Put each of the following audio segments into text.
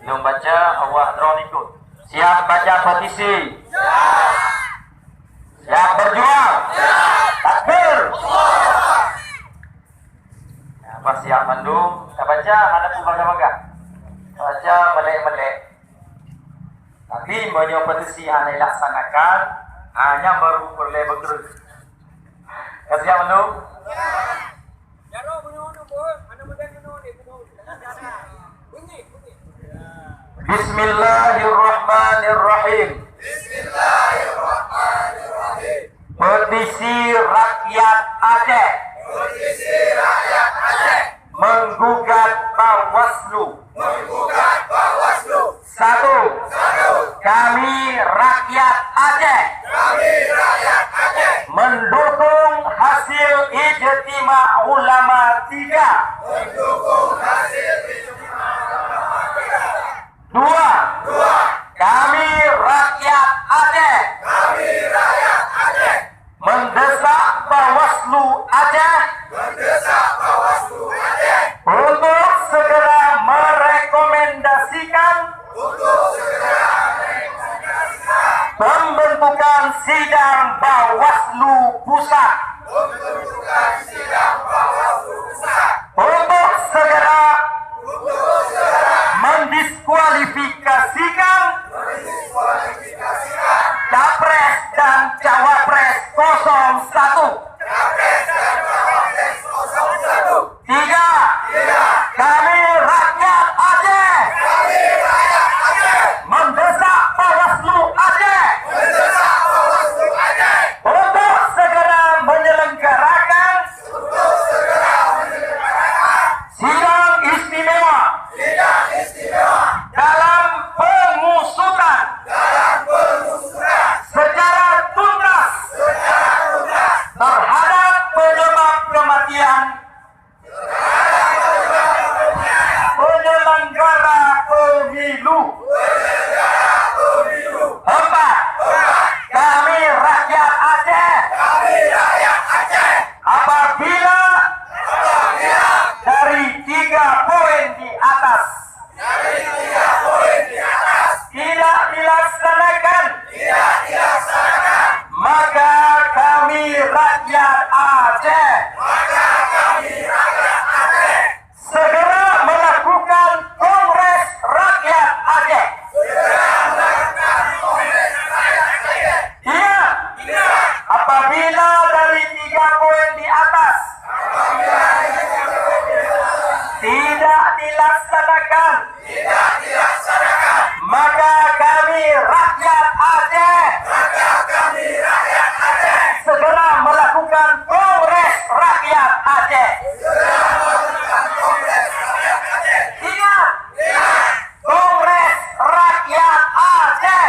Belum baca, awak drone ikut. Siap baca petisi? Siap berjuang? Takbir? Apa siap mandung? Kita baca, ada pun bangga-bangga. Baca melek-melek. Tapi banyak petisi yang dilaksanakan hanya baru boleh bekerja. Siap mandung? Bismillahirrahmanirrahim. Bismillahirrahmanirrahim. Petisi rakyat Aceh. Petisi rakyat Aceh. Menggugat Bawaslu. Menggugat Bawaslu. Satu. Kami rakyat Aceh. Kami rakyat Aceh. Mendukung hasil Ijtima Ulama 3. Mendukung hasil ijtima ulama 3. Dua. Kami rakyat Aceh. Kami rakyat Aceh. Mendesak Bawaslu Aceh Mendesak Bawaslu Aceh untuk segera merekomendasikan untuk segera merekomendasikan pembentukan sidang Bawaslu Pusat pembentukan sidang Bawaslu Pusat untuk segera untuk segera mendiskualifikasikan mendiskualifikasikan Capres dan Cawapres 01. Capres dan Cawapres 01. Tiga. Kami rakyat Aceh Kami rakyat Aceh mendesak Bawaslu Aceh mendesak Bawaslu Aceh untuk segera menyelenggarakan sidang istimewa sidang istimewa dalam pengusutan secara tuntas terhadap penyebab kematian penyelenggara pemilu. Empat. Kami rakyat Aceh Kami rakyat Aceh apabila dari 3 poin di atas tidak dilaksanakan, maka kami rakyat Aceh segera melakukan Kongres Rakyat Aceh. Iya. Apabila dari 3 poin di atas tidak dilaksanakan, maka kami rakyat Aceh segera melakukan Kongres Rakyat Aceh. Ingat, Kongres Rakyat Aceh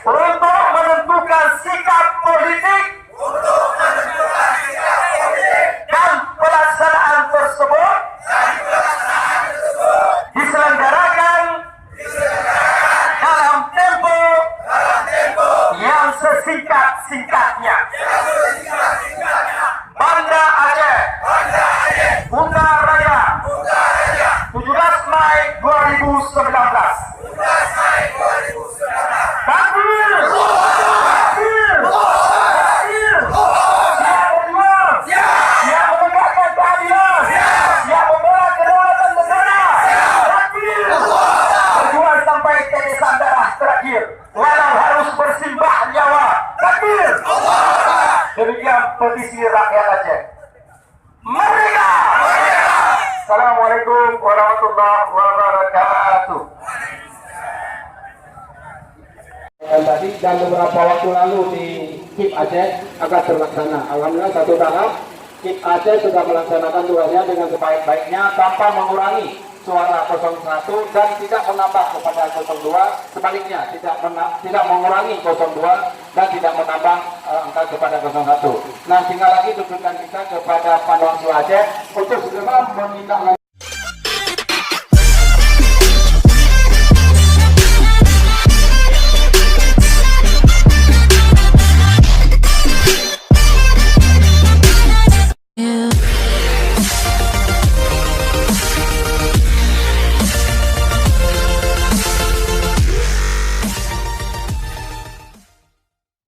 untuk menentukan sikap politik dan pelaksanaan tersebut diselenggarakan dalam tempo yang sesingkat-singkatnya. Banda Aceh, Bunda Raya, 17 Mei 2019. Takbir! Takbir! Takbir! Siap berjuang! Siap menegakkan keadilan! Siap membela kedaulatan negara! Takbir! Berjuang sampai tetesan darah terakhir, walau harus bersimbah nyawa. Takbir! Demikian petisi rakyat Aceh. Merdeka! Assalamualaikum warahmatullahi wabarakatuh. Tadi dan beberapa waktu lalu di KIP Aceh akan terlaksana. Alhamdulillah satu tahap KIP Aceh sudah melaksanakan tugasnya dengan sebaik-baiknya tanpa mengurangi suara 01 dan tidak menambah kepada 02, sebaliknya tidak mengurangi 02 dan tidak menambah angka kepada 01. Nah, tinggal lagi tuntutan kita kepada Panwaslu Aceh untuk segera menindaklanjuti